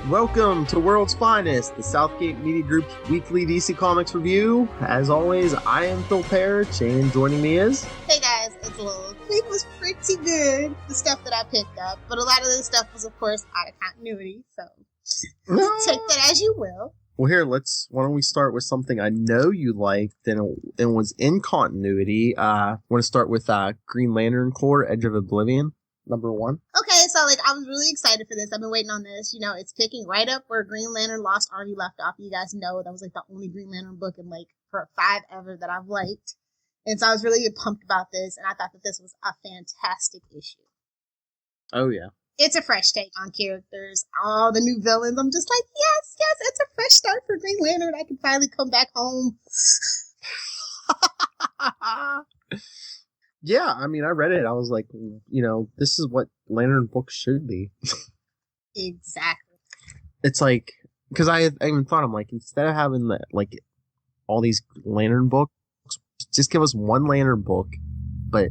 Welcome to World's Finest, the Southgate Media Group's weekly DC Comics review. As always, I am Phil&rsquo, and joining me is... Hey guys, it's Lilith. It was pretty good, the stuff that I picked up, but a lot of this stuff was, of course, out of continuity, so take that as you will. Well, here, why don't we start with something I know you liked and was in continuity. I want to start with Green Lantern Corps, Edge of Oblivion, number 1. Okay, so, I was really excited for this. I've been waiting on this. You know, it's picking right up where Green Lantern Lost Army left off. You guys know that was, the only Green Lantern book in, for 5 ever that I've liked. And so I was really pumped about this, and I thought that this was a fantastic issue. Oh, yeah. It's a fresh take on characters, all the new villains. I'm just like, yes, it's a fresh start for Green Lantern. I can finally come back home. Yeah, I mean, I read it. I was like, this is what Lantern books should be. Exactly. It's like, because I even thought, I'm like, instead of having all these Lantern books, just give us one Lantern book, but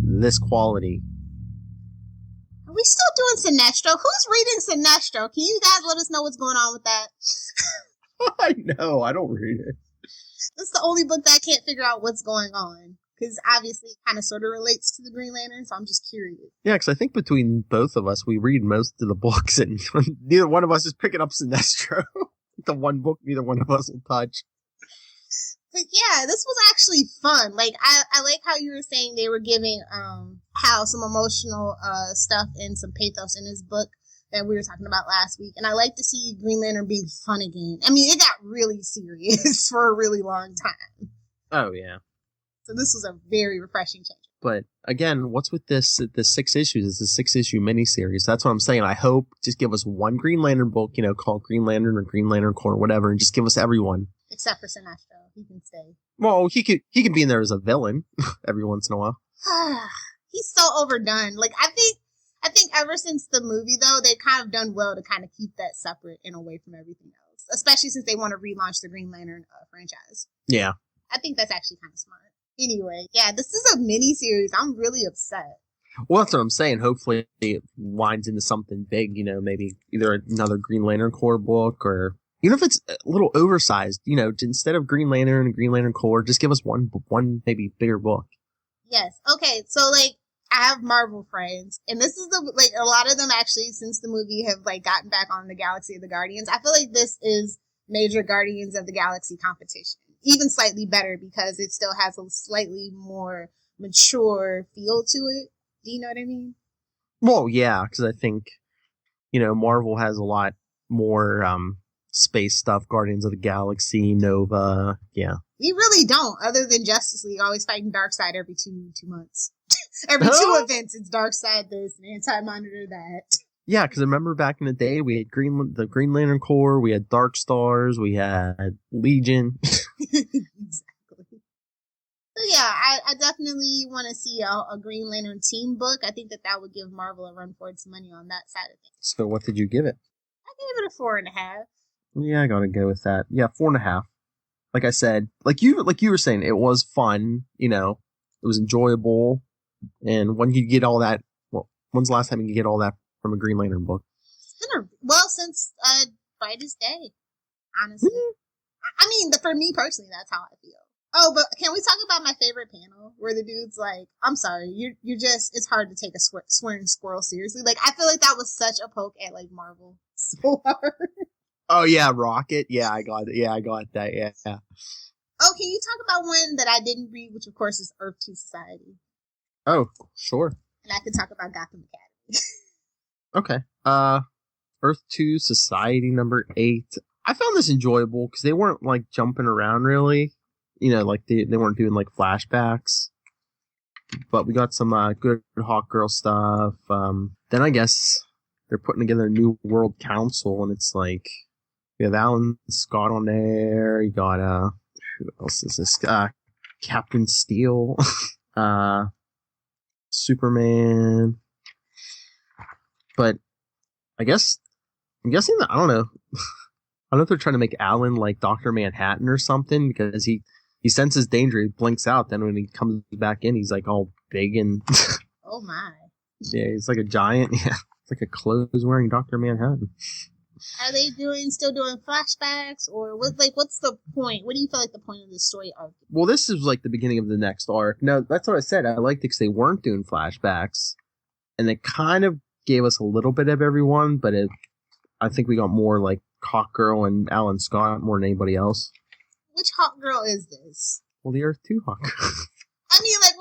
this quality. Are we still doing Sinestro? Who's reading Sinestro? Can you guys let us know what's going on with that? I know, I don't read it. That's the only book that I can't figure out what's going on. Because obviously it kind of sort of relates to the Green Lantern, so I'm just curious. Yeah, because I think between both of us, we read most of the books, and neither one of us is picking up Sinestro. The one book neither one of us will touch. But yeah, this was actually fun. I like how you were saying they were giving Hal some emotional stuff and some pathos in his book that we were talking about last week. And I like to see Green Lantern being fun again. I mean, it got really serious for a really long time. Oh, yeah. So this was a very refreshing change. But again, what's with the 6 issues? It's a 6-issue miniseries. That's what I'm saying. I hope just give us one Green Lantern book, called Green Lantern or Green Lantern Corps or whatever, and just give us everyone. Except for Sinestro. He can stay. Well, he can be in there as a villain every once in a while. He's so overdone. I think ever since the movie, though, they've kind of done well to kind of keep that separate and away from everything else. Especially since they want to relaunch the Green Lantern franchise. Yeah. I think that's actually kind of smart. Anyway, yeah, this is a mini-series. I'm really upset. Well, that's what I'm saying. Hopefully it winds into something big, maybe either another Green Lantern Corps book, or even if it's a little oversized, instead of Green Lantern and Green Lantern Corps, just give us one maybe bigger book. Yes. Okay, so, I have Marvel friends, and this is a lot of them actually, since the movie, have, gotten back on the Galaxy of the Guardians. I feel like this is major Guardians of the Galaxy competition. Even slightly better because it still has a slightly more mature feel to it. Do you know what I mean? Well, yeah, because I think, Marvel has a lot more space stuff, Guardians of the Galaxy, Nova, yeah. We really don't, other than Justice League always fighting Darkseid every two months. Every 2 events, it's Darkseid this and Anti-Monitor that. Yeah, because I remember back in the day, we had the Green Lantern Corps, we had Dark Stars, we had Legion. Exactly. So yeah, I definitely want to see a Green Lantern team book. I think that would give Marvel a run for its money on that side of things. So what did you give it? I gave it a 4.5. Yeah, I gotta go with that. Yeah, 4.5. Like I said, like you were saying, it was fun. It was enjoyable. And when you get all that, when's the last time you get all that from a Green Lantern book? It's been since Brightest Day, honestly. I mean, for me personally, that's how I feel. Oh, but can we talk about my favorite panel where the dude's like, I'm sorry, you're just, it's hard to take a swearing squirrel seriously. I feel like that was such a poke at, Marvel. So hard. Oh, yeah, Rocket. Yeah, I got it. Yeah, I got that. Yeah. Oh, can you talk about one that I didn't read, which of course is Earth 2 Society? Oh, sure. And I can talk about Gotham Academy. Okay. Earth 2 Society number 8. I found this enjoyable because they weren't jumping around really. They weren't doing flashbacks. But we got some good Hawk Girl stuff. Then I guess they're putting together a new World Council, and it's we have Alan Scott on there. You got who else is this? Captain Steel. Superman. But I'm guessing that, I don't know. I don't know if they're trying to make Alan like Dr. Manhattan or something, because he senses danger, he blinks out, then when he comes back in, he's all big and... Oh my. Yeah, he's like a giant. Yeah, it's like a clothes-wearing Dr. Manhattan. Are they still doing flashbacks, or what's the point? What do you feel like the point of this story arc? Well, this is like the beginning of the next arc. No, that's what I said. I liked it because they weren't doing flashbacks, and they kind of gave us a little bit of everyone, but I think we got more like Hawk Girl and Alan Scott more than anybody else. Which Hawk Girl is this? Well, the Earth 2 Hawk. I mean, like,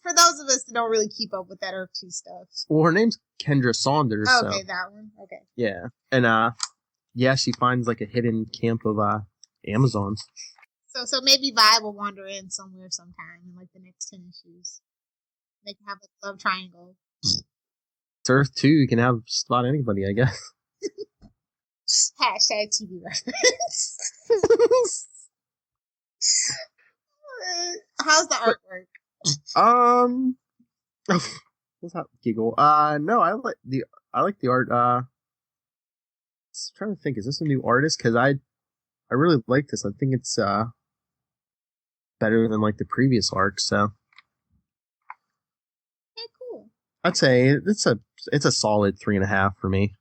for those of us that don't really keep up with that Earth 2 stuff. Well, her name's Kendra Saunders. Okay, that one. Okay. Yeah. And, yeah, she finds, like, a hidden camp of, Amazons. So maybe Vi will wander in somewhere sometime in, like, the next 10 issues. They can have, like, a love triangle. It's Earth 2, you can have just about anybody, I guess. Hashtag TV reference. How's the artwork? What's that giggle? No, I like the art. I'm trying to think, is this a new artist? Because I really like this. I think it's better than like the previous arc. So, okay, cool. I'd say it's a solid 3.5 for me.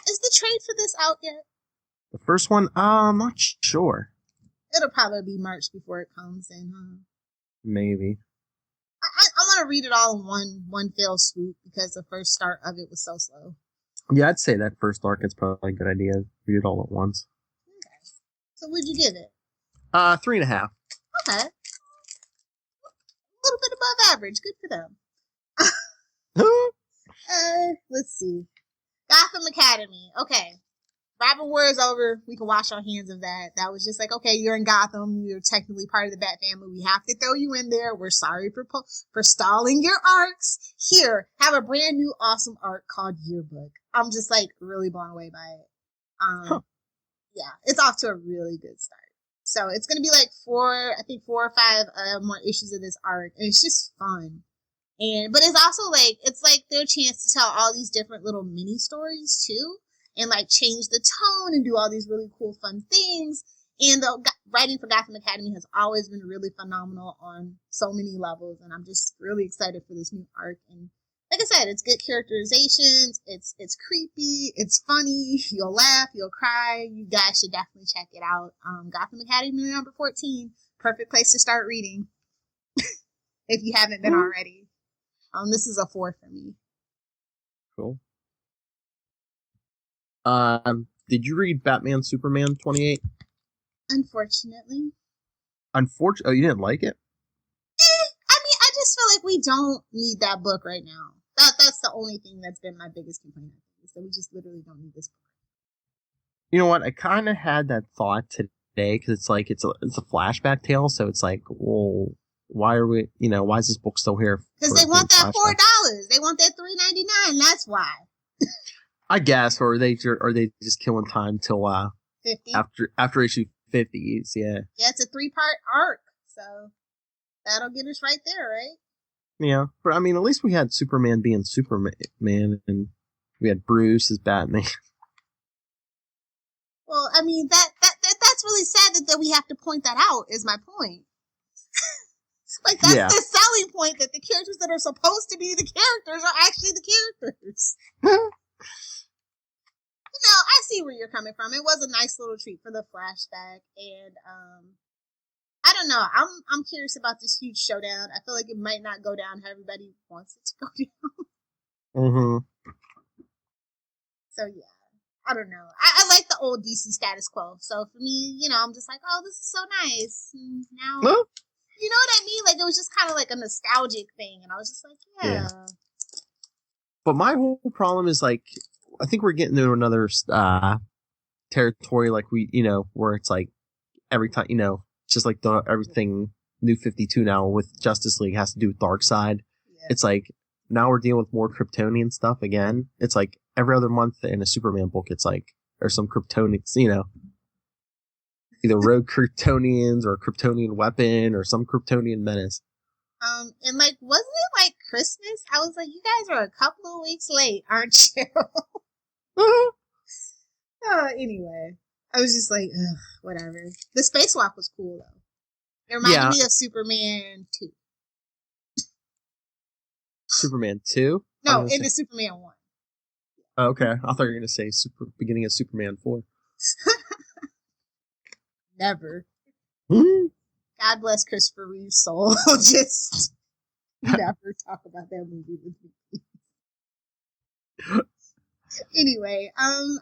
Is the trade for this out yet? The first one, I'm not sure. It'll probably be March before it comes in, huh? Maybe. I want to read it all in one fell swoop because the first start of it was so slow. Yeah, I'd say that first arc is probably a good idea. Read it all at once. Okay. So what'd you give it? 3.5. Okay. A little bit above average. Good for them. Let's see. Gotham Academy. Okay. Robin War is over. We can wash our hands of that. That was just like, okay, you're in Gotham. You're technically part of the Bat family. We have to throw you in there. We're sorry for stalling your arcs. Here, have a brand new awesome arc called Yearbook. I'm just like really blown away by it. Yeah, it's off to a really good start. So it's going to be like 4 or 5 more issues of this arc. And it's just fun. But it's also like, it's like their chance to tell all these different little mini stories too. And like change the tone and do all these really cool, fun things. And the writing for Gotham Academy has always been really phenomenal on so many levels. And I'm just really excited for this new arc. And like I said, it's good characterizations. It's creepy. It's funny. You'll laugh. You'll cry. You guys should definitely check it out. Gotham Academy number 14. Perfect place to start reading. If you haven't been already. This is a 4 for me. Cool. Did you read Batman Superman 28? Unfortunately. Oh, you didn't like it? I mean, I just feel like we don't need that book right now. That's the only thing that's been my biggest complaint. So we just literally don't need this book. You know what? I kind of had that thought today because it's like it's a flashback tale, so it's like, well, why is this book still here? Because they want that $4. They want that $3.99. That's why. I guess, or are they just killing time till 50 after issue 50? Yeah. Yeah, it's a 3-part arc, so that'll get us right there, right? Yeah, but I mean, at least we had Superman being Superman, and we had Bruce as Batman. Well, I mean that's really sad that we have to point that out. Is my point. Like that's the selling point, that the characters that are supposed to be the characters are actually the characters. No, I see where you're coming from. It was a nice little treat for the flashback, and I don't know. I'm curious about this huge showdown. I feel like it might not go down how everybody wants it to go down. Mm-hmm. So yeah, I don't know. I like the old DC status quo. So for me, I'm just like, oh, this is so nice. And now, you know what I mean? Like it was just kind of like a nostalgic thing, and I was just like, yeah. But my whole problem is like, I think we're getting into another territory, like where it's like every time, it's just like everything New 52 now with Justice League has to do with Darkseid. Yeah. It's like now we're dealing with more Kryptonian stuff again. It's like every other month in a Superman book, it's like there's some Kryptonians, either rogue Kryptonians or a Kryptonian weapon or some Kryptonian menace. And like, wasn't it like Christmas? I was like, you guys are a couple of weeks late, aren't you? Anyway, I was just like, ugh, whatever. The spacewalk was cool though. It reminded me of Superman 2. Superman 2? No, into Superman 1. Okay, I thought you were going to say beginning of Superman 4. Never. Hmm? God bless Christopher Reeve's soul. Just never talk about that movie with me. Anyway, I'm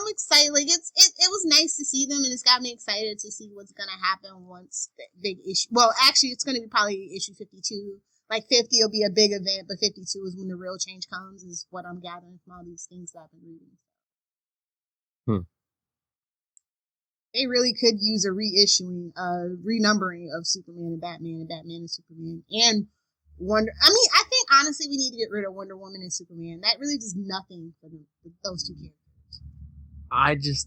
excited. Like it was nice to see them, and it's got me excited to see what's gonna happen once the big issue. Well, actually, it's gonna be probably issue 52. Like 50 will be a big event, but 52 is when the real change comes. Is what I'm gathering from all these things that I've been reading. They really could use a reissuing, renumbering of Superman and Batman and Superman and Wonder. I mean, I think honestly we need to get rid of Wonder Woman and Superman. That really does nothing for those two characters.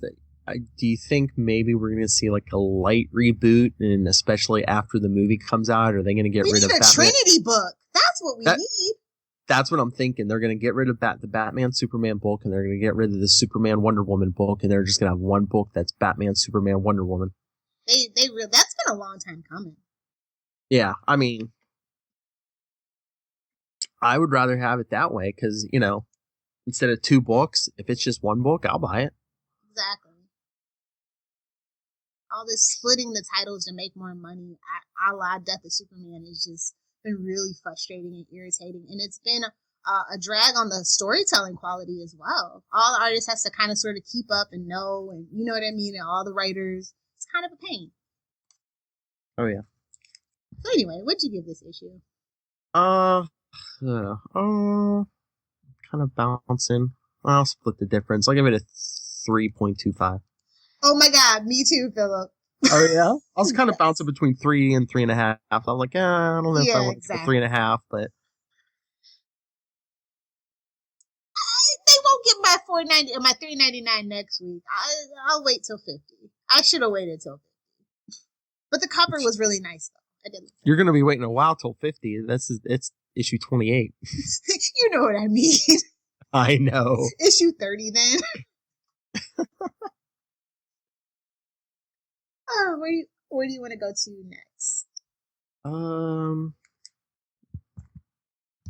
Do you think maybe we're going to see like a light reboot, and especially after the movie comes out, are they going to get rid of Batman? We need a Trinity book. That's what we need. That's what I'm thinking. They're going to get rid of the Batman Superman book, and they're going to get rid of the Superman Wonder Woman book, and they're just going to have one book that's Batman Superman Wonder Woman. That's been a long time coming. Yeah, I mean, I would rather have it that way because, you know, instead of two books, if it's just one book, I'll buy it. Exactly. All this splitting the titles to make more money, a la Death of Superman, is just been really frustrating and irritating. And it's been a drag on the storytelling quality as well. All the artists has to kind of sort of keep up and know, and you know what I mean, and all the writers. It's kind of a pain. Oh, yeah. So anyway, what'd you give this issue? Kind of bouncing. I'll split the difference. I'll give it a 3.25. Oh my God, me too, Philip. Oh yeah, I was kind of bouncing between 3 and 3.5. I'm like, I don't know if I want exactly. 3.5, but they won't get my $4.90 or my $3.99 next week. I'll wait till 50. I should have waited till 50. But the cover was really nice though. I didn't. You're gonna be waiting a while till 50. It's issue 28. You know what I mean. I know. Issue 30 then. Oh, where do you want to go to next?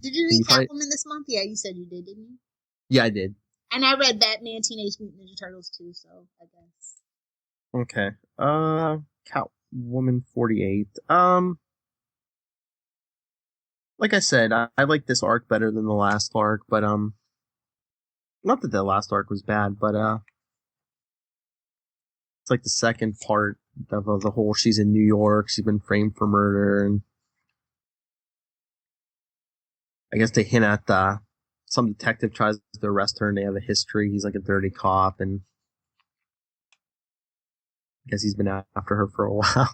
Did you read Catwoman this month? Yeah, you said you did, didn't you? Yeah, I did. And I read Batman Teenage Mutant Ninja Turtles too, so I guess. Okay. Catwoman 48. Like I said, I like this arc better than the last arc, but not that the last arc was bad, but it's like the second part of the whole, she's in New York, she's been framed for murder, and I guess they hint at some detective tries to arrest her and they have a history. He's like a dirty cop, and I guess he's been after her for a while.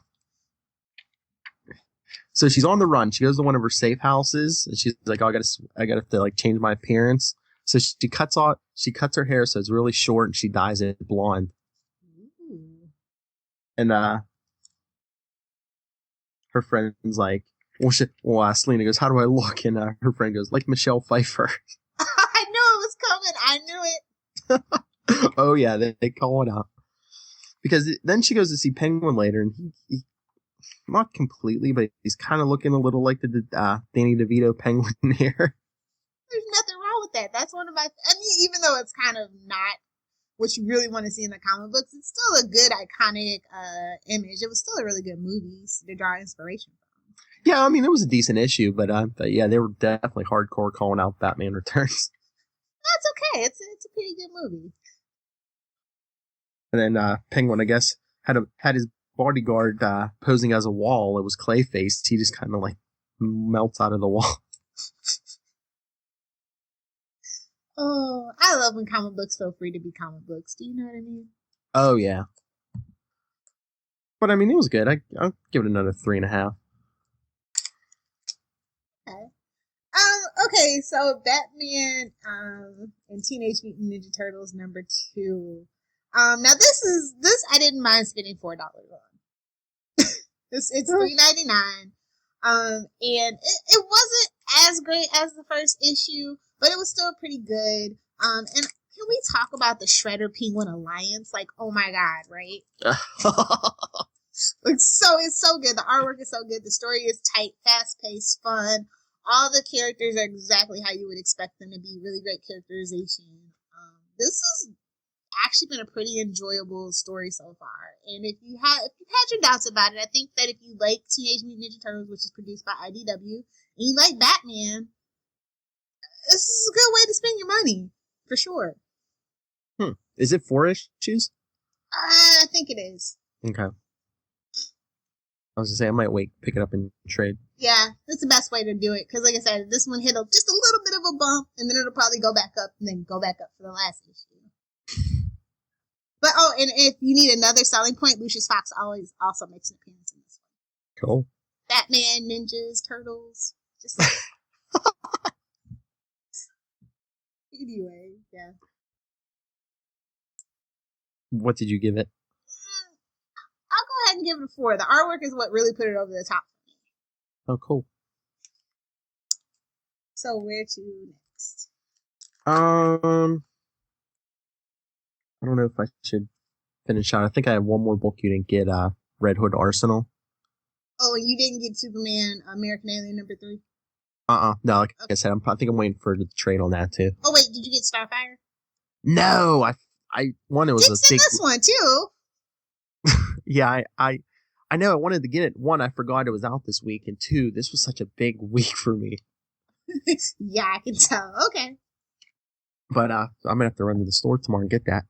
So she's on the run. She goes to one of her safe houses, and she's like, "Oh, I gotta like change my appearance." So she cuts her hair so it's really short, and she dyes it blonde. Ooh. And her friend's like, Selena goes, "How do I look?" And her friend goes, "Like Michelle Pfeiffer." I knew it was coming. I knew it. Oh yeah, they call it out. Because then she goes to see Penguin later, and he not completely, but he's kind of looking a little like the Danny DeVito Penguin here. There's nothing wrong with that. That's one of my... I mean, even though it's kind of not what you really want to see in the comic books, it's still a good, iconic image. It was still a really good movie to draw inspiration from. Yeah, I mean, it was a decent issue, but yeah, they were definitely hardcore calling out Batman Returns. That's okay. It's a pretty good movie. And then Penguin, I guess, had his bodyguard posing as a wall. It was Clayface. He just kind of like melts out of the wall. Oh, I love when comic books feel free to be comic books. Do you know what I mean? Oh yeah. But I mean, it was good. I'll give it another 3.5. Okay. Okay, so Batman and Teenage Mutant Ninja Turtles #2. Now this I didn't mind spending $4 on. It's $3.99. And it wasn't as great as the first issue, but it was still pretty good. And can we talk about the Shredder Penguin Alliance? Like, oh my God, right? It's so good. The artwork is so good. The story is tight, fast-paced, fun. All the characters are exactly how you would expect them to be. Really great characterization. this has actually been a pretty enjoyable story so far. And if you've had your doubts about it, I think that if you like Teenage Mutant Ninja Turtles, which is produced by IDW, and you like Batman, this is a good way to spend your money, for sure. Is it 4 issues? I think it is. Okay. I was gonna say I might pick it up and trade. Yeah, that's the best way to do it. Because like I said, this one hit just a little bit of a bump, and then it'll probably go back up, and then go back up for the last issue. But and if you need another selling point, Lucius Fox also makes an appearance in this one. Cool. Batman, ninjas, turtles, just like anyway, yeah. What did you give it? I'll go ahead and give it a 4. The artwork is what really put it over the top for me. Oh, cool. So where to next? I don't know if I should finish out. I think I have one more book you didn't get, Red Hood Arsenal. Oh, and you didn't get Superman American Alien number 3? No, like I said, I think I'm waiting for the trade on that too. Oh wait, did you get Starfire? No, it was a big. This one too. Yeah, I know I wanted to get it. 1, I forgot it was out this week, and 2, this was such a big week for me. Yeah, I can tell. Okay. But I'm gonna have to run to the store tomorrow and get that.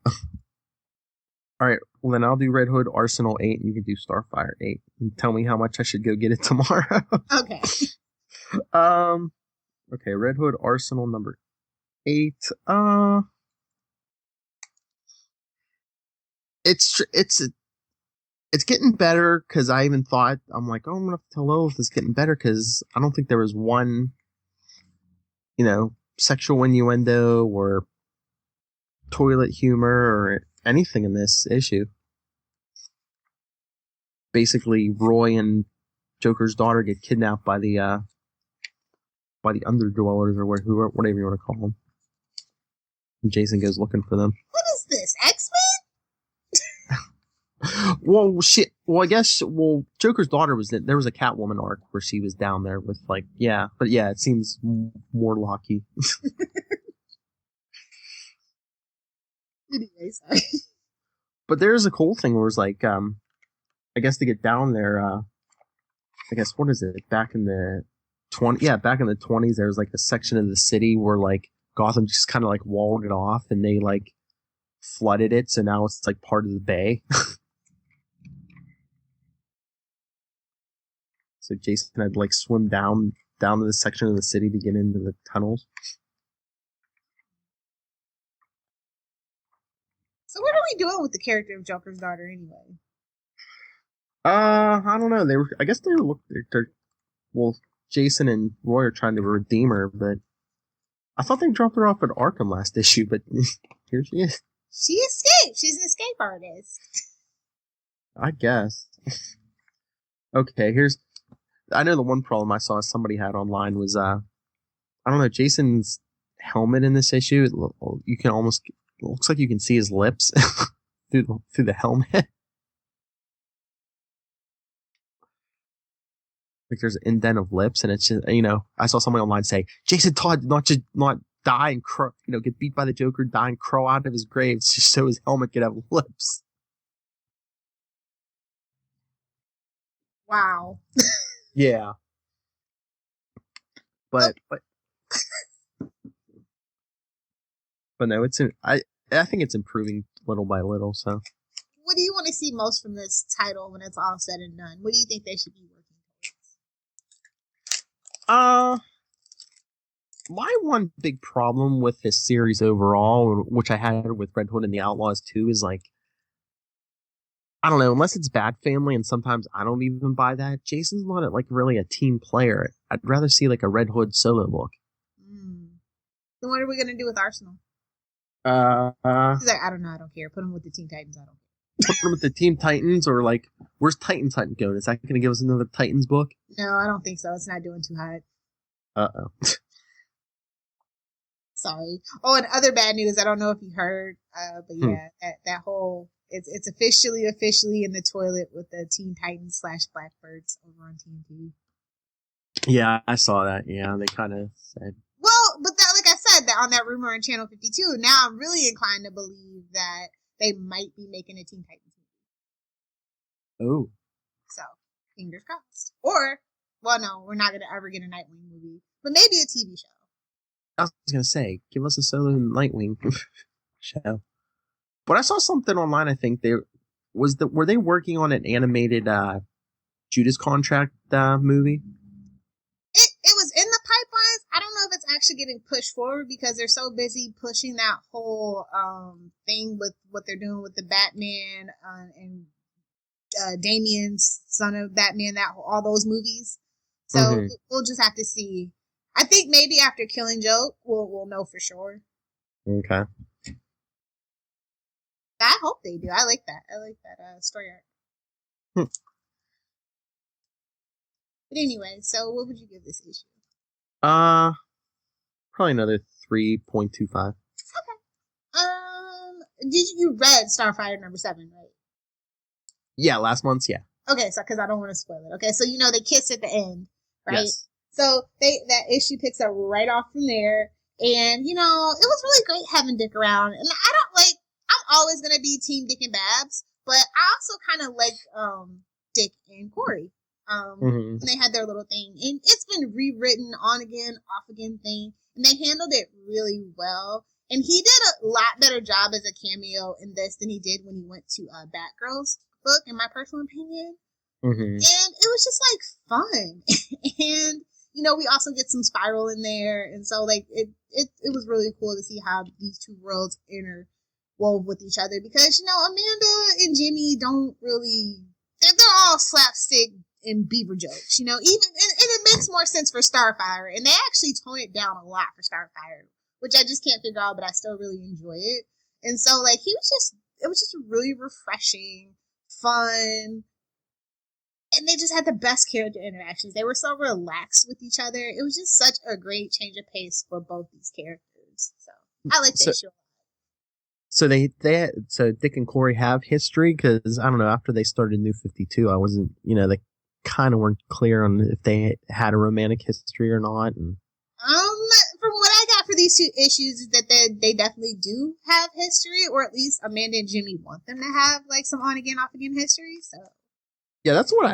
All right, well then I'll do Red Hood Arsenal 8, and you can do Starfire 8, and tell me how much I should go get it tomorrow. Okay. Okay, Red Hood Arsenal number 8. It's getting better because I even thought, I'm like, I'm gonna have to tell Lilith it's getting better because I don't think there was one, sexual innuendo or toilet humor or anything in this issue. Basically, Roy and Joker's daughter get kidnapped by the underdwellers or whatever you want to call them. And Jason goes looking for them. What is this, X-Men? Well, shit. Well, I guess. Well, Joker's daughter there was a Catwoman arc where she was down there with but it seems more Locky. Anyway, sorry. But there's a cool thing where it's like, I guess to get down there, I guess what is it? Back in the 20s, there was like a section of the city where like Gotham just kind of like walled it off and they like flooded it, so now it's like part of the bay. So Jason had to like swim down to this section of the city to get into the tunnels. So what are we doing with the character of Joker's daughter anyway? I don't know. Jason and Roy are trying to redeem her, but I thought they dropped her off at Arkham last issue, but here she is. She escaped. She's an escape artist. I guess. Okay, I know the one problem I saw somebody had online was, I don't know, Jason's helmet in this issue, it looks like you can see his lips through the helmet. Like there's an indent of lips, and it's just, I saw somebody online say, Jason Todd did not die and crow, get beat by the Joker, die and crow out of his grave just so his helmet could have lips. Wow. Yeah. But no, I think it's improving little by little, so. What do you want to see most from this title when it's all said and done? What do you think they should be working towards? My one big problem with this series overall, which I had with Red Hood and the Outlaws too, is like, I don't know, unless it's Bad Family, and sometimes I don't even buy that, Jason's not like really a team player. I'd rather see like a Red Hood solo book. Then what are we going to do with Arsenal? He's like, I don't know, I don't care. Put him with the Teen Titans, I don't care. Put him with the Teen Titans, or like, where's Titans Hunt going? Is that going to give us another Titans book? No, I don't think so. It's not doing too hot. Uh-oh. Sorry. Oh, and other bad news, I don't know if you heard, but yeah, that whole... It's officially in the toilet with the Teen Titans / Blackbirds over on TNT. Yeah, I saw that. Yeah, they kind of said. Well, but that, like I said, the on that rumor on Channel 52, now I'm really inclined to believe that they might be making a Teen Titans movie. Oh. So, fingers crossed. Or, well, no, we're not going to ever get a Nightwing movie, but maybe a TV show. I was going to say, give us a solo Nightwing show. But I saw something online, I think were they working on an animated Judas Contract movie? It was in the pipelines. I don't know if it's actually getting pushed forward because they're so busy pushing that whole thing with what they're doing with the Batman and Damian's son of Batman, all those movies. So we'll just have to see. I think maybe after Killing Joke, we'll know for sure. Okay. I hope they do. I like that. Story arc. But anyway, so what would you give this issue? Probably another 3.25. Okay. You read Starfire number 7, right? Yeah, last month's, yeah. Okay, so because I don't want to spoil it. Okay, so they kiss at the end, right? Yes. So that issue picks up right off from there, and it was really great having Dick around. And I'm always gonna be Team Dick and Babs, but I also kind of like Dick and Corey. And they had their little thing, and it's been rewritten on again, off again thing, and they handled it really well. And he did a lot better job as a cameo in this than he did when he went to Batgirl's book, in my personal opinion. And it was just fun. And we also get some Spiral in there, and so it was really cool to see how these two worlds interwove with each other, because Amanda and Jimmy don't really, they're all slapstick and beaver jokes, even, and it makes more sense for Starfire, and they actually tone it down a lot for Starfire, which I just can't figure out, but I still really enjoy it. And so it was just really refreshing, fun, and they just had the best character interactions. They were so relaxed with each other. It was just such a great change of pace for both these characters. So I like that show. So so Dick and Corey have history, because I don't know, after they started New 52, I wasn't, they kind of weren't clear on if they had a romantic history or not. And from what I got for these two issues is that they definitely do have history, or at least Amanda and Jimmy want them to have some on again, off again history. So yeah, that's what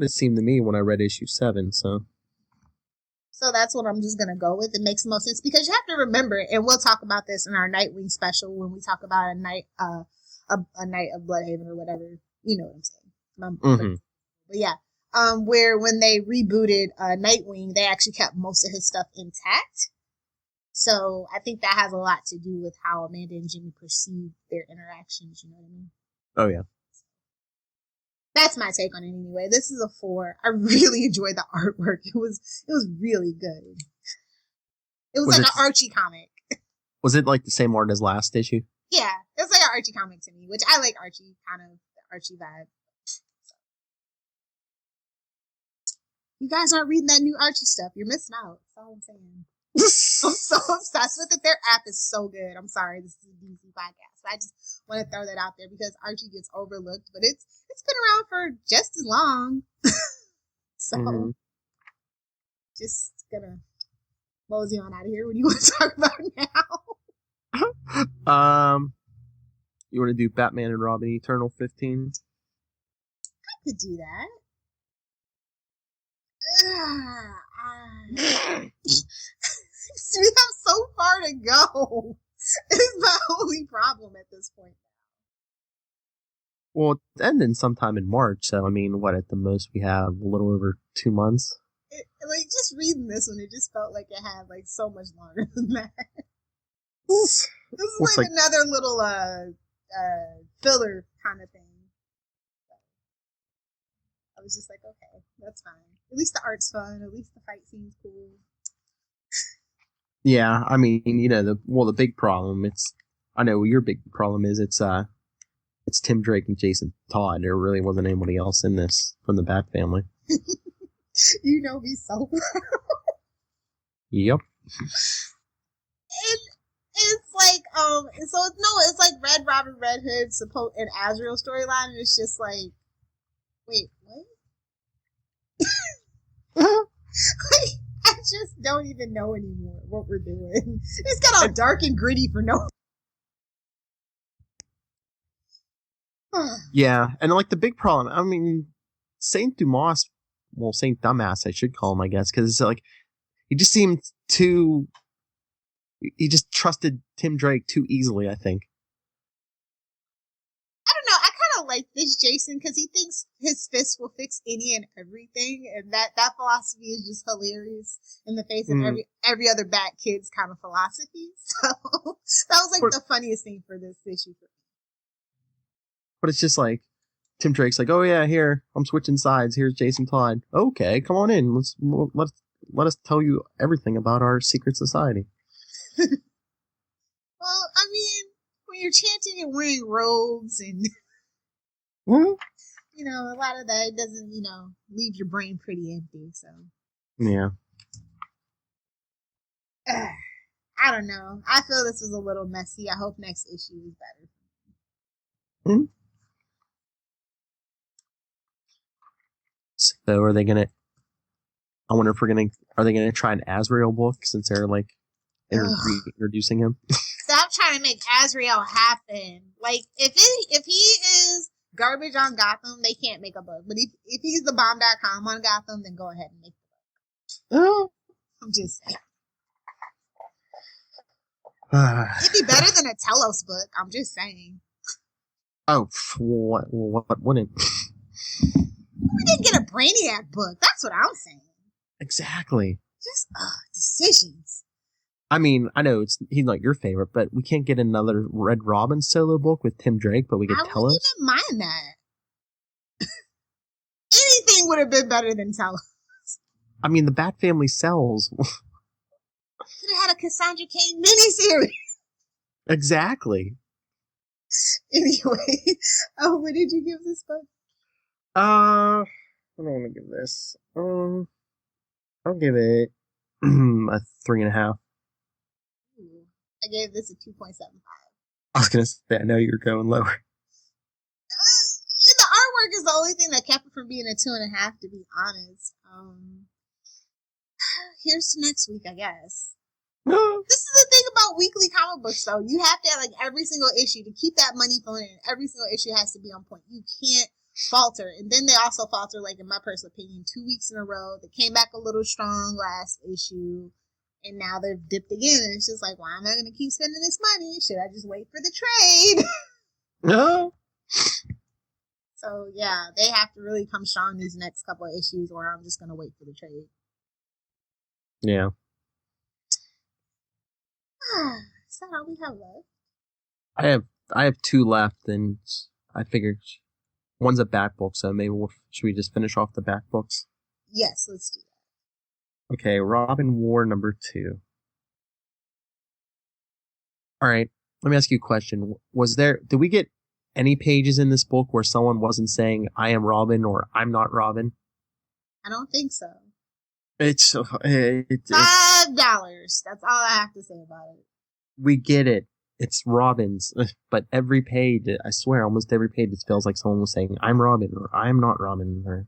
it seemed to me when I read issue 7. So that's what I'm just gonna go with. It makes the most sense, because you have to remember, and we'll talk about this in our Nightwing special when we talk about a night of Bloodhaven or whatever. You know what I'm saying? But yeah. Where when they rebooted Nightwing, they actually kept most of his stuff intact. So I think that has a lot to do with how Amanda and Jimmy perceive their interactions. You know what I mean? Oh yeah. That's my take on it anyway. This is a 4. I really enjoyed the artwork. It was really good. It was like an Archie comic. Was it the same art as last issue? Yeah, it was like an Archie comic to me, which I like Archie, kind of the Archie vibe. You guys aren't reading that new Archie stuff. You're missing out. That's all I'm saying. I'm so obsessed with it. Their app is so good. I'm sorry, this is a DC podcast, but I just want to throw that out there because Archie gets overlooked, but it's been around for just as long. So just gonna mosey on out of here. What do you want to talk about now? You want to do Batman and Robin Eternal 15? I could do that. We have so far to go. It's my only problem at this point. Well, it's ending sometime in March, so I mean, at the most we have a little over 2 months. Just reading this one, it just felt like it had so much longer than that. This is another little filler kind of thing. I was just okay, that's fine. At least the art's fun. At least the fight scene's cool. Yeah, I mean, the big problem, I know your big problem is it's Tim Drake and Jason Todd. There really wasn't anybody else in this from the Bat family. You know me so well. Yep. It's like Red Robin, Red Hood, and Azrael storyline, and it's just wait, what? I just don't even know anymore what we're doing. It's got all dark and gritty for no. Yeah, and like the big problem, I mean, Saint Dumas, well, Saint Dumbass, I should call him, I guess, because it's like he just seemed too. He just trusted Tim Drake too easily, I think. I don't know. I kind of like this Jason because he thinks his fist will fix any and everything, and that philosophy is just hilarious in the face of every other Bat Kid's kind of philosophy. So that was like the funniest thing for this issue for me. But it's just like Tim Drake's like, oh yeah, here I'm switching sides. Here's Jason Todd. Okay, come on in. Let us tell you everything about our secret society. Well, I mean, when you're chanting and wearing robes and you know, a lot of that doesn't, you know, leave your brain pretty empty. So yeah, I don't know. I feel this was a little messy. I hope next issue is better. Mm-hmm. So are they gonna? I wonder if are they gonna try an Azrael book since they're like introducing him? Stop trying to make Azrael happen. Like if he is garbage on Gotham, they can't make a book. But if he's the bomb.com on Gotham, then go ahead and make the book. Oh, I'm just saying. It'd be better than a Telos book. I'm just saying. Oh, what wouldn't? We didn't get a Brainiac book. That's what I'm saying. Exactly. Just decisions. I mean, I know he's not your favorite, but we can't get another Red Robin solo book with Tim Drake, but we could tell us. I wouldn't even mind that. Anything would have been better than Telos. I mean, the Bat Family sells. Could have had a Cassandra Cain miniseries. Exactly. Anyway, what did you give this book? What do I want to give this? I'll give it a 3.5. I gave this a 2.75. I was gonna say, I know you're going lower. The artwork is the only thing that kept it from being a 2.5, to be honest. Here's to next week, I guess. This is the thing about weekly comic books, though. You have to have like every single issue to keep that money flowing in. Every single issue has to be on point. You can't falter. And then they also falter, like in my personal opinion, 2 weeks in a row. They came back a little strong last issue, and now they've dipped again. And it's just like, why am I going to keep spending this money? Should I just wait for the trade? No. So yeah, they have to really come strong these next couple of issues, or I'm just going to wait for the trade. Yeah. Is that all we have left? I have 2 left, and I figured one's a back book, so maybe should we just finish off the back books? Yes, let's do that. Okay, Robin War number 2. All right, let me ask you a question. Did we get any pages in this book where someone wasn't saying I am Robin or I'm not Robin? I don't think so. It's $5. That's all I have to say about it. We get it. It's Robin's, but every page, I swear, almost every page, it feels like someone was saying, I'm Robin, or I'm not Robin, or,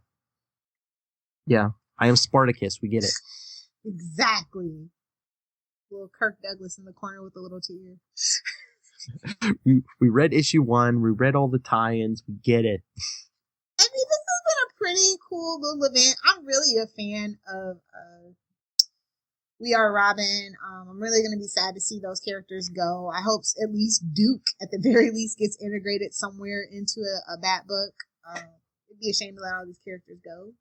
yeah, I am Spartacus, we get it. Exactly. Little Kirk Douglas in the corner with a little tear. We read issue 1, we read all the tie-ins, we get it. I mean, this has been a pretty cool little event. I'm really a fan of We Are Robin. I'm really going to be sad to see those characters go. I hope at least Duke, at the very least, gets integrated somewhere into a Bat book. It'd be a shame to let all these characters go.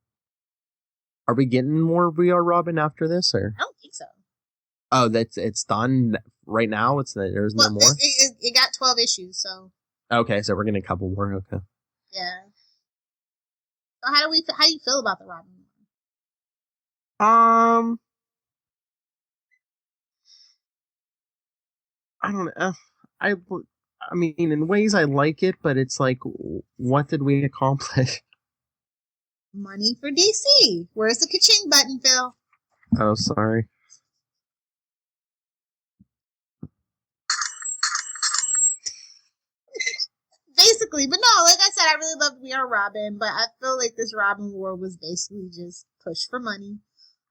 Are we getting more We Are Robin after this, or? I don't think so. Oh, it's done right now? There's no more? It got 12 issues, so. Okay, so we're getting a couple more, okay. Yeah. So how do you feel about the Robin? I don't know. I mean, in ways I like it, but it's like, what did we accomplish? Money for DC. Where's the ka-ching button, Phil? Oh, sorry. Basically, but no, like I said, I really loved We Are Robin, but I feel like this Robin War was basically just push for money.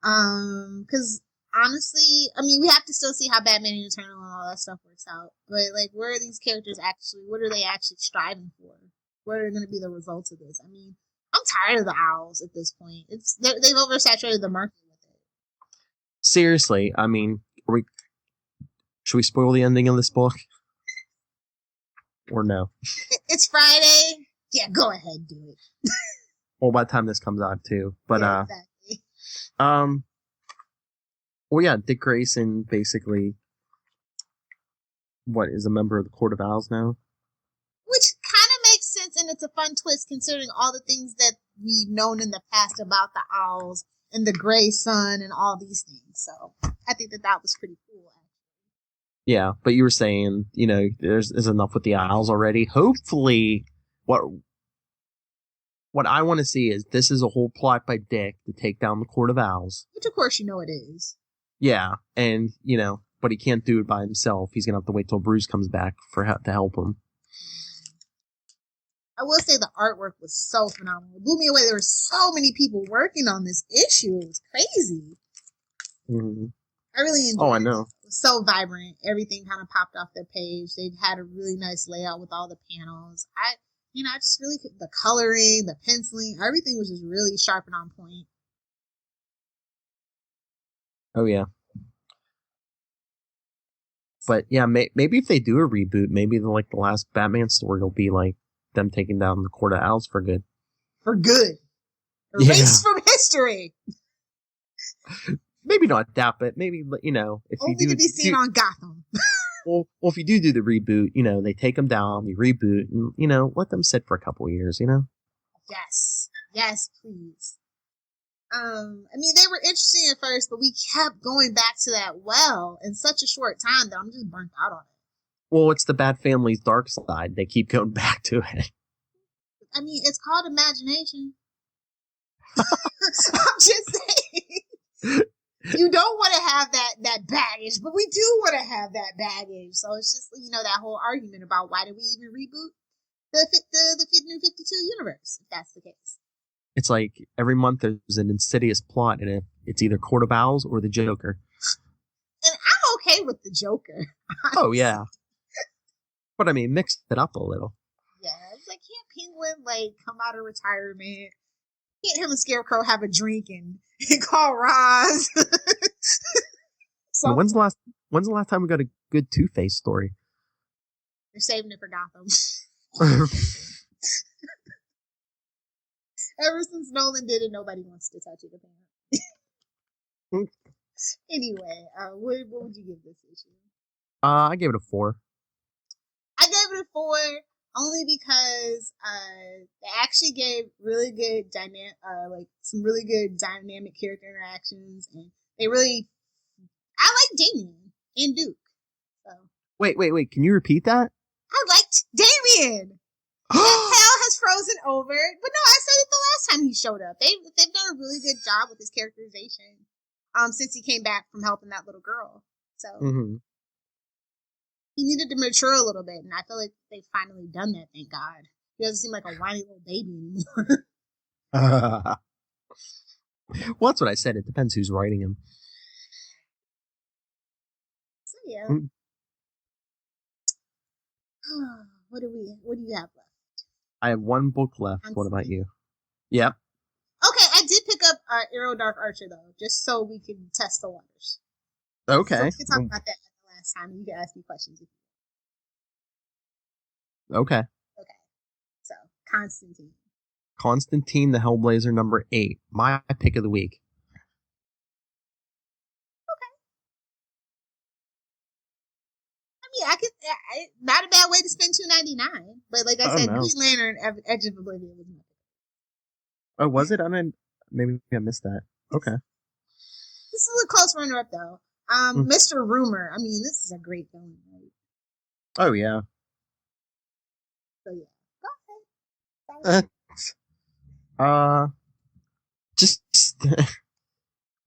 Because honestly, I mean, we have to still see how Batman and Eternal and all that stuff works out. But like, where are these characters actually? What are they actually striving for? What are going to be the results of this? I mean, I'm tired of the owls at this point. They've oversaturated the market with it. Seriously, I mean, should we spoil the ending of this book? Or no? It's Friday. Yeah, go ahead, do it. Well, by the time this comes out too, but yeah, exactly. Well, yeah, Dick Grayson basically, is a member of the Court of Owls now? Which kind of makes sense, and it's a fun twist considering all the things that we've known in the past about the owls and the Grey Sun and all these things. So I think that was pretty cool. Yeah, but you were saying, there's enough with the owls already. Hopefully, what I want to see is this is a whole plot by Dick to take down the Court of Owls. Which, of course, it is. Yeah, and, but he can't do it by himself. He's going to have to wait till Bruce comes back to help him. I will say the artwork was so phenomenal. It blew me away. There were so many people working on this issue. It was crazy. Mm-hmm. I really enjoyed it. Oh, I know. It was so vibrant. Everything kind of popped off their page. They had a really nice layout with all the panels. I just really, the coloring, the penciling, everything was just really sharp and on point. Oh, yeah. But, yeah, maybe if they do a reboot, maybe the last Batman story will be, them taking down the Court of Owls for good. For good. Erased from history. Maybe not that, but maybe, if only you do... to be seen on Gotham. Well, if you do the reboot, they take them down, you reboot, and, let them sit for a couple of years, Yes. Yes, please. I mean, they were interesting at first, but we kept going back to that well in such a short time that I'm just burnt out on it. Well, it's the Bat Family's dark side. They keep going back to it. I mean, it's called imagination. I'm just saying. You don't want to have that baggage, but we do want to have that baggage. So it's just, that whole argument about why did we even reboot the New 52 universe, if that's the case. It's like every month there's an insidious plot, and it's either Court of Owls or the Joker. And I'm okay with the Joker. Oh, yeah. But I mean, mix it up a little. Yeah, it's like, can't Penguin, come out of retirement? Can't him and Scarecrow have a drink and call Roz? So when's the last time we got a good Two-Face story? They're saving it for Gotham. Ever since Nolan did it, nobody wants to touch it, apparently. Anyway, what would you give this issue? I gave it a 4. I gave it a 4 only because they actually gave really good some really good dynamic character interactions, and I like Damien and Duke. So. Wait, can you repeat that? I liked Damien. Hell has frozen over. But no, I said it the last time he showed up. They've done a really good job with his characterization since he came back from helping that little girl. So he needed to mature a little bit, and I feel like they've finally done that, thank God. He doesn't seem like a whiny little baby anymore. Well, that's what I said. It depends who's writing him. So yeah. What do you have left? I have one book left. What about you? Yep. Okay, I did pick up Arrow Dark Archer, though, just so we can test the waters. Okay. So we can talk about that the last time, and you can ask me questions if you want. Okay. So, Constantine. Constantine, the Hellblazer, number 8. My pick of the week. I could, not a bad way to spend $2.99, but like I said, Green Lantern, Edge of Oblivion was my pick. Oh, was it? Maybe I missed that. Okay. This is a close runner-up, though. Mr. Rumor. I mean, this is a great film, right? Oh yeah. So yeah, go ahead. Just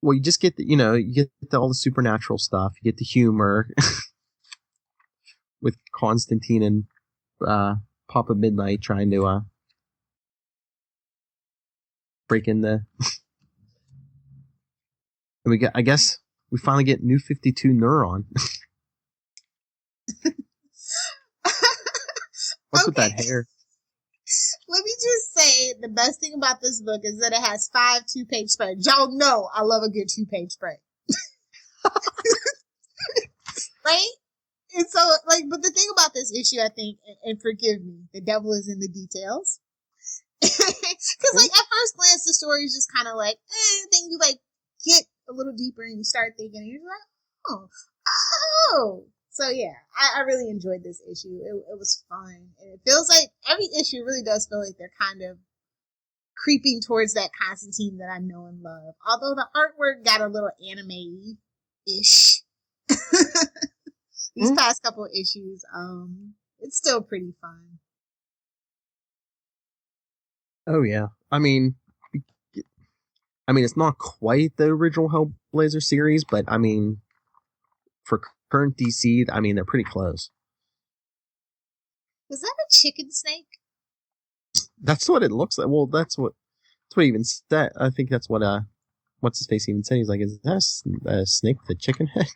well, you just get you get all the supernatural stuff. You get the humor. With Constantine and Papa Midnight trying to break in the I guess we finally get New 52 Neuron. What's with that hair? Let me just say, the best thing about this book is that it has 5 2-page spreads. Y'all know I love a good 2-page spread. Right? And so, but the thing about this issue, I think, and forgive me, the devil is in the details. Because, at first glance, the story is just kind of then you, get a little deeper and you start thinking, and you're like, oh. So, yeah, I really enjoyed this issue. It was fun. And it feels like every issue really does feel like they're kind of creeping towards that Constantine that I know and love. Although the artwork got a little anime-ish. These past couple of issues, it's still pretty fun. Oh, yeah. I mean, it's not quite the original Hellblazer series, but, for current DC, they're pretty close. Was that a chicken snake? That's what it looks like. Well, that's what he even said. I think that's what, what's his face even said. He's like, is that a snake with a chicken head?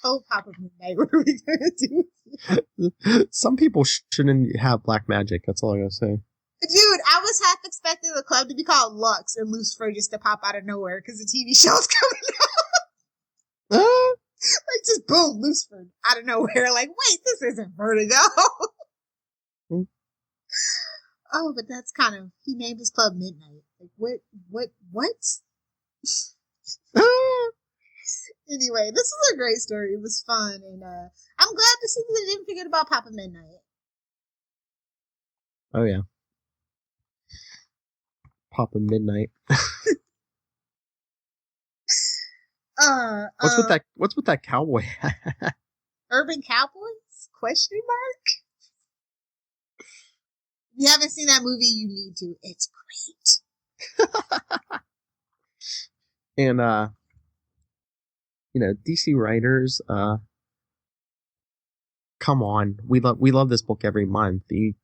Oh, Papa Midnight, what are we gonna do? Some people shouldn't have black magic. That's all I gotta say. Dude, I was half expecting the club to be called Lux and Lucifer just to pop out of nowhere because the TV show's coming out. Just boom, Lucifer out of nowhere. Wait, this isn't Vertigo. Oh, but that's kind of, he named his club Midnight. What? Anyway, this was a great story. It was fun, and I'm glad to see that they didn't forget about Papa Midnight. Oh yeah, Papa Midnight. What's with that cowboy hat? Urban Cowboys? Question mark? If you haven't seen that movie, you need to. It's great. And DC writers, come on. We love this book every month. You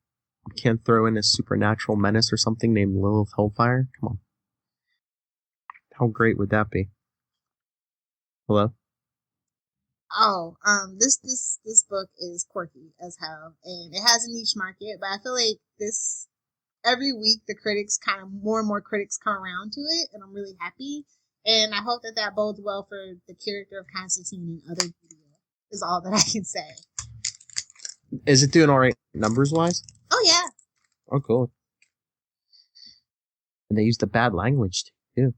can't throw in a supernatural menace or something named Lilith Hellfire? Come on. How great would that be? Hello? Oh, this book is quirky as hell, and it has a niche market, but I feel like every week the critics more and more critics come around to it, and I'm really happy. And I hope that bodes well for the character of Constantine in other media, is all that I can say. Is it doing alright numbers-wise? Oh, yeah. Oh, cool. And they used the bad language, too.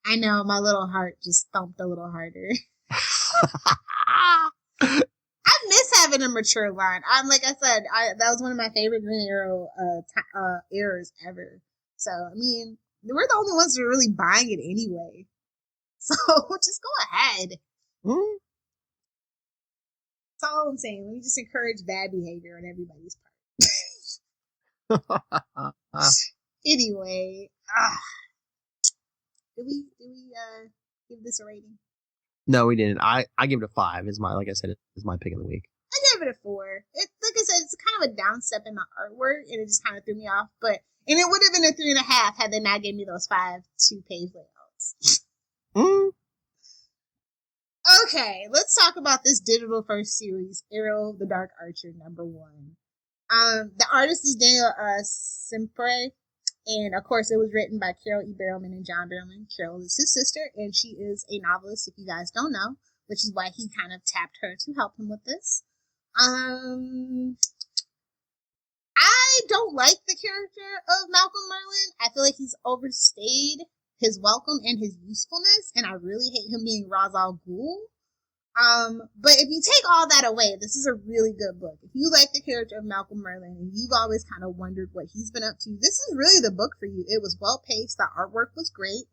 I know, my little heart just thumped a little harder. I miss having a mature line. Like I said, that was one of my favorite Green Arrow eras ever. So, we're the only ones that are really buying it anyway. So, just go ahead. Mm. That's all I'm saying. Let me just encourage bad behavior on everybody's part. Anyway, did we give this a rating? No, we didn't. I give it a 5. Like I said, is my pick of the week. I gave it a 4. Like I said, it's kind of a down step in the artwork, and it just kind of threw me off. And it would have been a 3.5 had they not gave me those 5 2-page layouts. Okay, let's talk about this digital first series, Arrow the Dark Archer #1. The artist is Daniel Sempre, and of course it was written by Carol E. Barrowman and John Barrowman. Carol is his sister, and she is a novelist, if you guys don't know, which is why he kind of tapped her to help him with this. I don't like the character of Malcolm Merlyn. I feel like he's overstayed his welcome and his usefulness, and I really hate him being Ra's al Ghul. But if you take all that away, this is a really good book. If you like the character of Malcolm Merlyn and you've always kind of wondered what he's been up to, this is really the book for you. It was well paced. The artwork was great.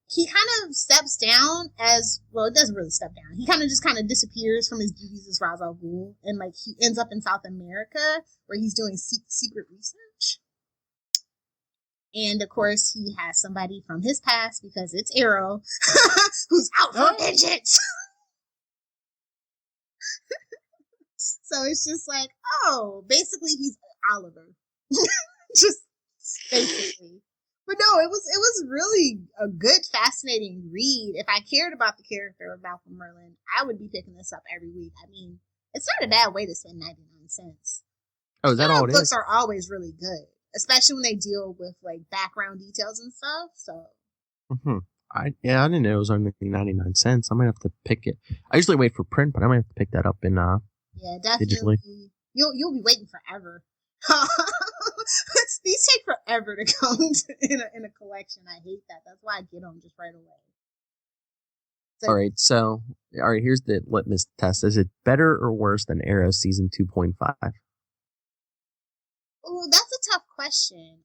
He kind of steps down it doesn't really step down. He kind of disappears from his duties as Ra's al Ghul, and he ends up in South America where he's doing secret research. And of course, he has somebody from his past, because it's Arrow, who's out for vengeance. So it's just basically he's Oliver. Just basically. But no, it was really a good, fascinating read. If I cared about the character of Malcolm Merlyn, I would be picking this up every week. I mean, it's not a bad way to spend 99 cents. Oh, is that all it is? Books are always really good, especially when they deal with like background details and stuff. So. Mm-hmm. I didn't know it was only 99 cents. I might have to pick it. I usually wait for print, but I might have to pick that up in yeah, definitely. Digitally. You'll be waiting forever. These take forever to come in a collection. I hate that. That's why I get them just right away. So, all right. Here's the litmus test. Is it better or worse than Arrow season 2.5? Oh, that's a tough question.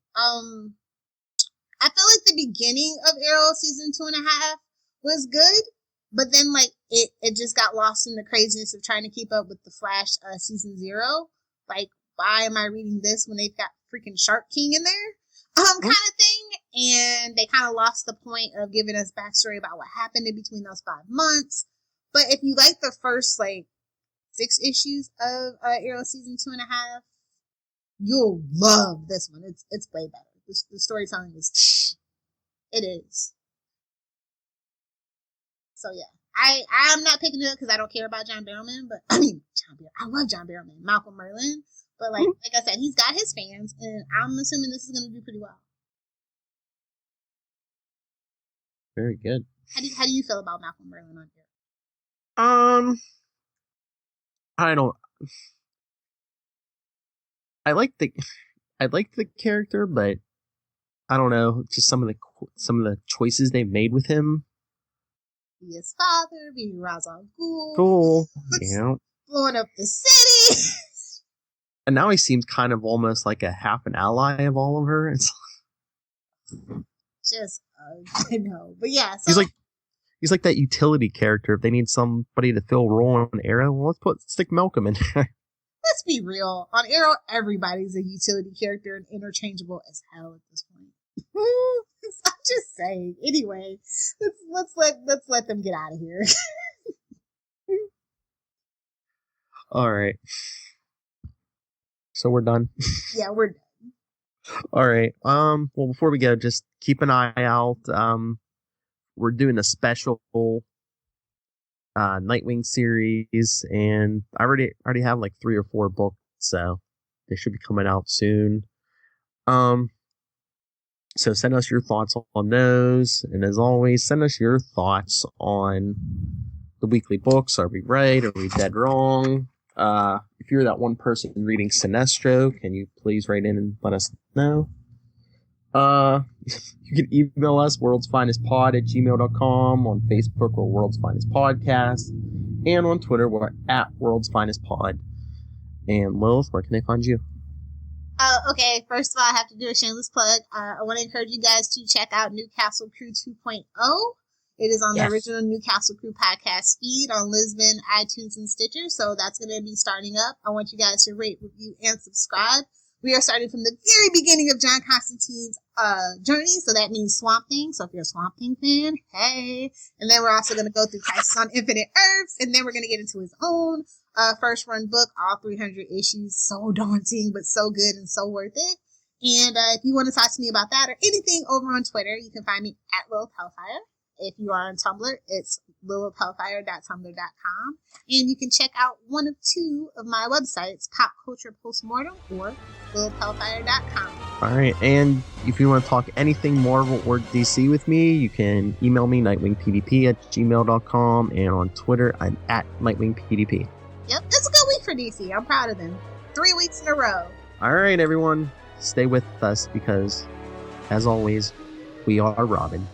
I feel like the beginning of Arrow season 2.5 was good, but then like it just got lost in the craziness of trying to keep up with the Flash season 0. Like, why am I reading this when they've got freaking Shark King in there? Kind of thing. And they kind of lost the point of giving us backstory about what happened in between those 5 months. But if you like the first like 6 issues of Arrow season 2.5, you'll love this one. It's way better. The storytelling is, it is. So yeah, I'm not picking it up because I don't care about John Barrowman, but I love John Barrowman, Malcolm Merlyn, but like I said, he's got his fans, and I'm assuming this is going to do pretty well. Very good. How do you feel about Malcolm Merlyn on here? I don't. I like the character, but I don't know. Just some of the choices they've made with him. Be his father, be Ra's al Ghul. Cool. Yeah. Blowing up the city. And now he seems kind of almost like a half an ally of all of her. It's just, I know, but yeah. So, he's like that utility character. If they need somebody to fill a role on Arrow, well, let's stick Malcolm in there. Let's be real. On Arrow, everybody's a utility character and interchangeable as hell at this point. I'm just saying. Anyway, let's let them get out of here. All right. So we're done. Yeah, we're done. All right. Well, before we go, just keep an eye out. We're doing a special Nightwing series, and I already have like 3 or 4 books, so they should be coming out soon. So send us your thoughts on those, and as always, send us your thoughts on the weekly books. Are we right? Are we dead wrong? If you're that one person reading Sinestro, can you please write in and let us know? You can email us, worldsfinestpod@gmail.com, on Facebook, we're World's Finest Podcast, and on Twitter, we're at World's Finest Pod. And Lilith, where can they find you? Okay, first of all, I have to do a shameless plug. I want to encourage you guys to check out Newcastle Crew 2.0. It is on the original Newcastle Crew podcast feed on Lisbon, iTunes, and Stitcher, so that's going to be starting up. I want you guys to rate, review, and subscribe. We are starting from the very beginning of John Constantine's journey, so that means Swamp Thing. So if you're a Swamp Thing fan, hey. And then we're also going to go through Crisis on Infinite Earths, and then we're going to get into his own first run book, all 300 issues. So daunting, but so good and so worth it. And if you want to talk to me about that or anything over on Twitter, you can find me at Lilith Hellfire. If you are on Tumblr, it's lilithhellfire.tumblr.com. And you can check out one of 2 of my websites, Pop Culture Postmortem or lilithhellfire.com. All right, and if you want to talk anything Marvel or DC with me, you can email me, nightwingpdp@gmail.com, and on Twitter, I'm at nightwingpdp. Yep, it's a good week for DC. I'm proud of them. 3 weeks in a row. All right, everyone, stay with us because, as always, we are Robin.